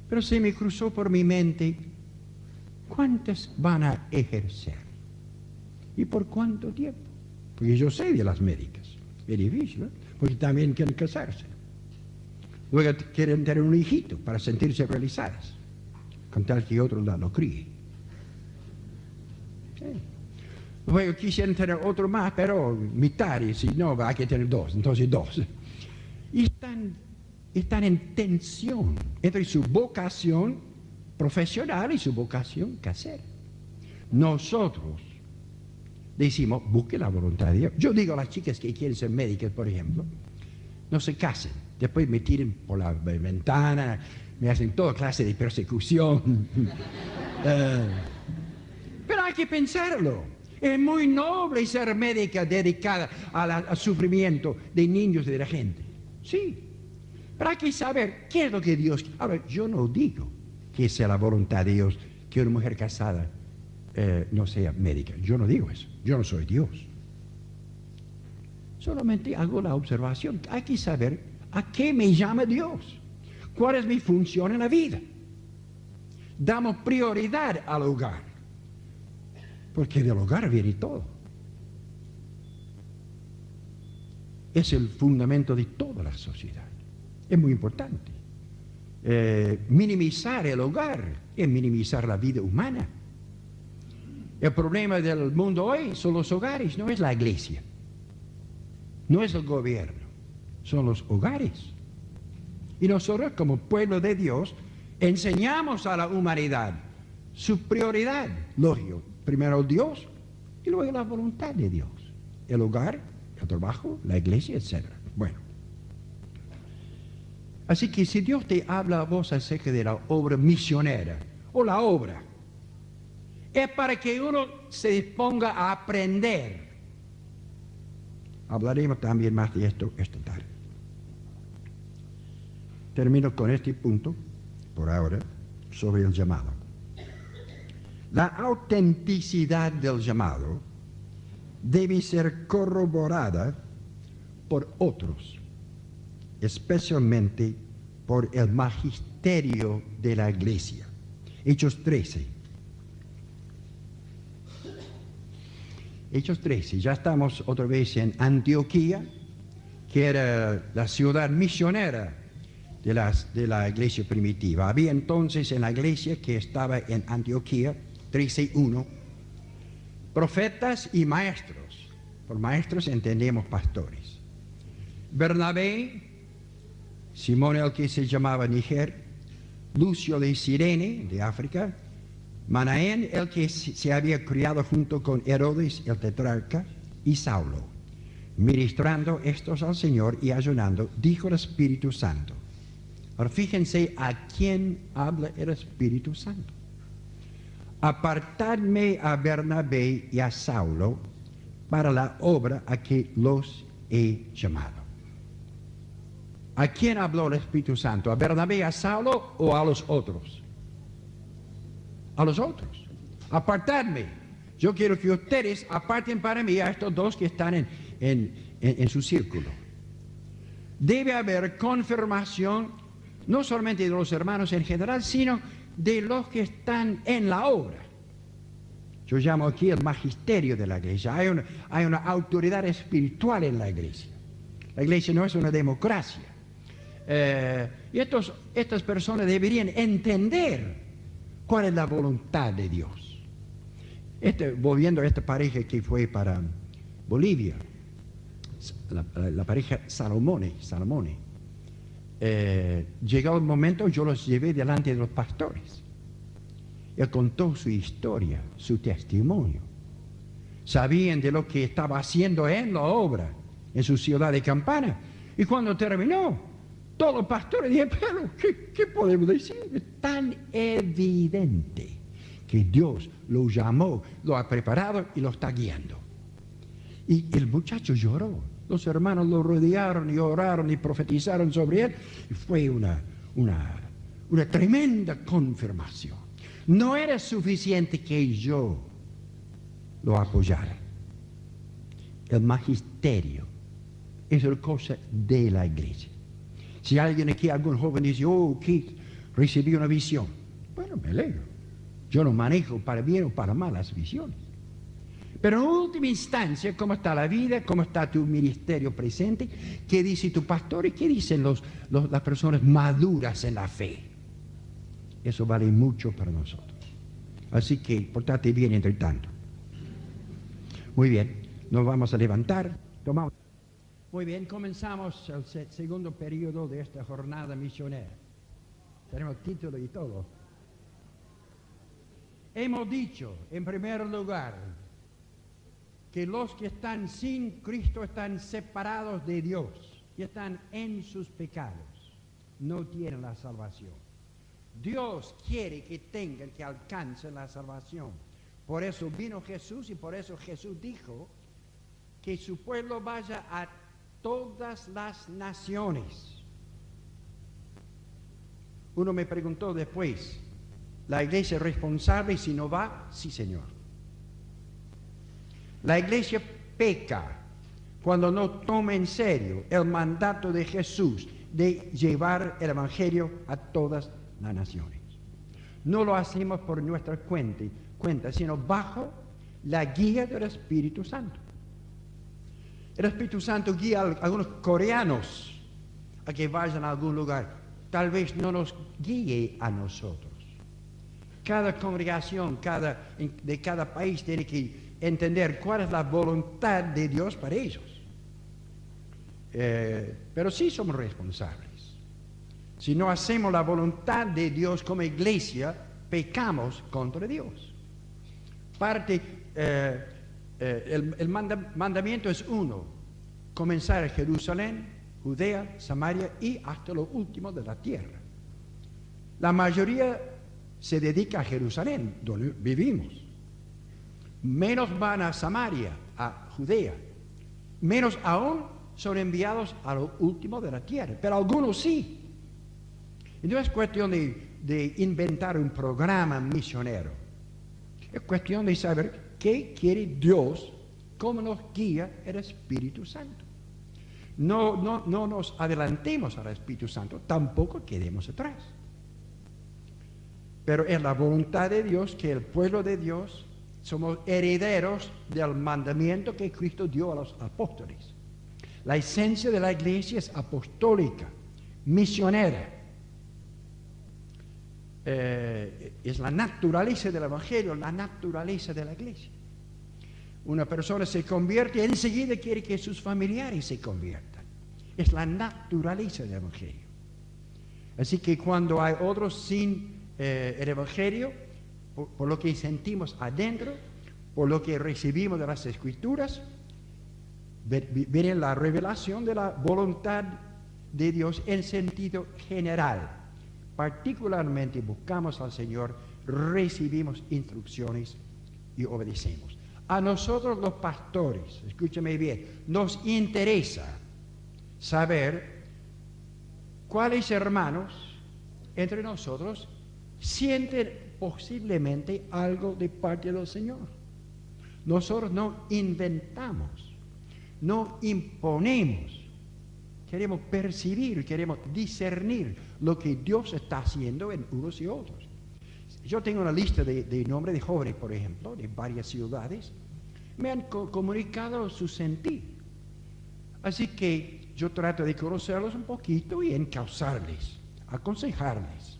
Pero se me cruzó por mi mente: ¿cuántas van a ejercer? ¿Y por cuánto tiempo? Porque yo sé de las médicas. Es difícil, ¿no? Porque también quieren casarse. Luego quieren tener un hijito para sentirse realizadas, con tal que otro lo críe. Sí. Luego quisieran tener otro más, pero mitad, y si no, hay que tener dos, entonces dos. Y están en tensión entre su vocación profesional y su vocación casera. Nosotros decimos: busque la voluntad de Dios. Yo digo a las chicas que quieren ser médicas, por ejemplo, no se casen. Después me tiran por la ventana, me hacen toda clase de persecución. Pero hay que pensarlo. Es muy noble ser médica dedicada al sufrimiento de niños y de la gente. Sí. Pero hay que saber qué es lo que Dios quiere. Ahora, yo no digo que sea la voluntad de Dios que una mujer casada no sea médica. Yo no digo eso. Yo no soy Dios. Solamente hago la observación. Hay que saber a qué me llama Dios. ¿Cuál es mi función en la vida? Damos prioridad al hogar. Porque del hogar viene todo. Es el fundamento de toda la sociedad. Es muy importante. Minimizar el hogar es minimizar la vida humana. El problema del mundo hoy son los hogares, no es la iglesia. No es el gobierno, son los hogares. Y nosotros, como pueblo de Dios, enseñamos a la humanidad su prioridad, lógico. Primero Dios y luego la voluntad de Dios. El hogar, el trabajo, la iglesia, etc. Bueno, Así que si Dios te habla a vos acerca de la obra misionera o la obra, es para que uno se disponga a aprender. Hablaremos también más de esto esta tarde. Termino con este punto, por ahora, sobre el llamado. La autenticidad del llamado debe ser corroborada por otros, especialmente por el magisterio de la Iglesia. Hechos 13. Hechos 13, ya estamos otra vez en Antioquía, que era la ciudad misionera de la iglesia primitiva. Había entonces en la iglesia que estaba en Antioquía, 13:1, profetas y maestros. Por maestros entendemos pastores. Bernabé, Simón el que se llamaba Níger, Lucio de Cirene, de África, Manaén, el que se había criado junto con Herodes el tetrarca, y Saulo. Ministrando estos al Señor y ayunando, dijo el Espíritu Santo. Ahora fíjense a quién habla el Espíritu Santo. Apartadme a Bernabé y a Saulo para la obra a que los he llamado. ¿A quién habló el Espíritu Santo? ¿A Bernabé, a Saulo o a los otros? A los otros. Apartadme. Yo quiero que ustedes aparten para mí a estos dos que están en su círculo. Debe haber confirmación no solamente de los hermanos en general, sino de los que están en la obra. Yo llamo aquí el magisterio de la iglesia. Hay una autoridad espiritual en la iglesia. La iglesia no es una democracia. Y estas personas deberían entender cuál es la voluntad de Dios. Volviendo a esta pareja que fue para Bolivia, la pareja Salomone. Llegado el momento, yo los llevé delante de los pastores. Él contó su historia, su testimonio. Sabían de lo que estaba haciendo en la obra, en su ciudad de Campana. Y cuando terminó, todos los pastores dijeron, pero ¿qué podemos decir? Es tan evidente que Dios lo llamó, lo ha preparado y lo está guiando. Y el muchacho lloró. Los hermanos lo rodearon y oraron y profetizaron sobre él. Y fue una tremenda confirmación. No era suficiente que yo lo apoyara. El magisterio es una cosa de la iglesia. Si alguien aquí, algún joven dice, Keith, recibí una visión. Bueno, me alegro. Yo no manejo para bien o para mal las visiones. Pero en última instancia, ¿cómo está la vida? ¿Cómo está tu ministerio presente? ¿Qué dice tu pastor? ¿Y qué dicen las personas maduras en la fe? Eso vale mucho para nosotros. Así que, portate bien entre tanto. Muy bien, nos vamos a levantar. Tomamos. Muy bien, comenzamos el segundo periodo de esta jornada misionera. Tenemos título y todo. Hemos dicho, en primer lugar, que los que están sin Cristo están separados de Dios y están en sus pecados. No tienen la salvación. Dios quiere que tengan, que alcancen la salvación. Por eso vino Jesús y por eso Jesús dijo que su pueblo vaya a todas las naciones. Uno me preguntó después, ¿la iglesia es responsable si no va? Sí, Señor. La iglesia peca cuando no toma en serio el mandato de Jesús de llevar el evangelio a todas las naciones. No lo hacemos por nuestra cuenta, sino bajo la guía del Espíritu Santo. El Espíritu Santo guía a algunos coreanos a que vayan a algún lugar. Tal vez no nos guíe a nosotros. Cada congregación de cada país tiene que entender cuál es la voluntad de Dios para ellos. Pero sí somos responsables. Si no hacemos la voluntad de Dios como iglesia, pecamos contra Dios. El mandamiento es uno: comenzar en Jerusalén, Judea, Samaria y hasta lo último de la tierra. La mayoría se dedica a Jerusalén, donde vivimos. Menos van a Samaria, a Judea. Menos aún son enviados a lo último de la tierra, pero algunos sí. Y no es cuestión de inventar un programa misionero. Es cuestión de saber qué quiere Dios, cómo nos guía el Espíritu Santo. No nos adelantemos al Espíritu Santo, tampoco quedemos atrás. Pero es la voluntad de Dios que el pueblo de Dios somos herederos del mandamiento que Cristo dio a los apóstoles. La esencia de la iglesia es apostólica, misionera. Es la naturaleza del Evangelio, la naturaleza de la iglesia. Una persona se convierte y enseguida quiere que sus familiares se conviertan. Es la naturaleza del Evangelio. Así que cuando hay otros sin el Evangelio, por lo que sentimos adentro, por lo que recibimos de las Escrituras, viene la revelación de la voluntad de Dios en sentido general. Particularmente buscamos al Señor, recibimos instrucciones y obedecemos. A nosotros los pastores, escúchame bien, nos interesa saber cuáles hermanos entre nosotros sienten posiblemente algo de parte del Señor. Nosotros no inventamos, no imponemos. Queremos percibir, queremos discernir lo que Dios está haciendo en unos y otros. Yo tengo una lista de nombres de jóvenes, por ejemplo, de varias ciudades. Me han comunicado su sentir. Así que yo trato de conocerlos un poquito y encauzarles, aconsejarles.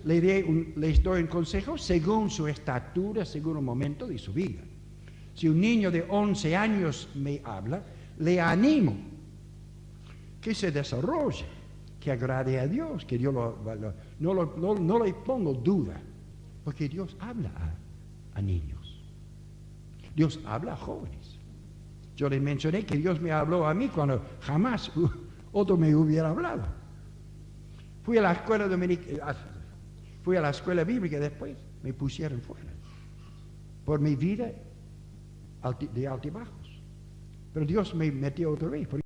Les doy un consejo según su estatura, según el momento de su vida. Si un niño de 11 años me habla, le animo que se desarrolle, que agrade a Dios, que Dios no le pongo duda, porque Dios habla a niños. Dios habla a jóvenes. Yo les mencioné que Dios me habló a mí cuando jamás otro me hubiera hablado. Fui a la escuela dominicana, fui a la escuela bíblica, después me pusieron fuera por mi vida de altibajos. Pero Dios me metió otra vez, porque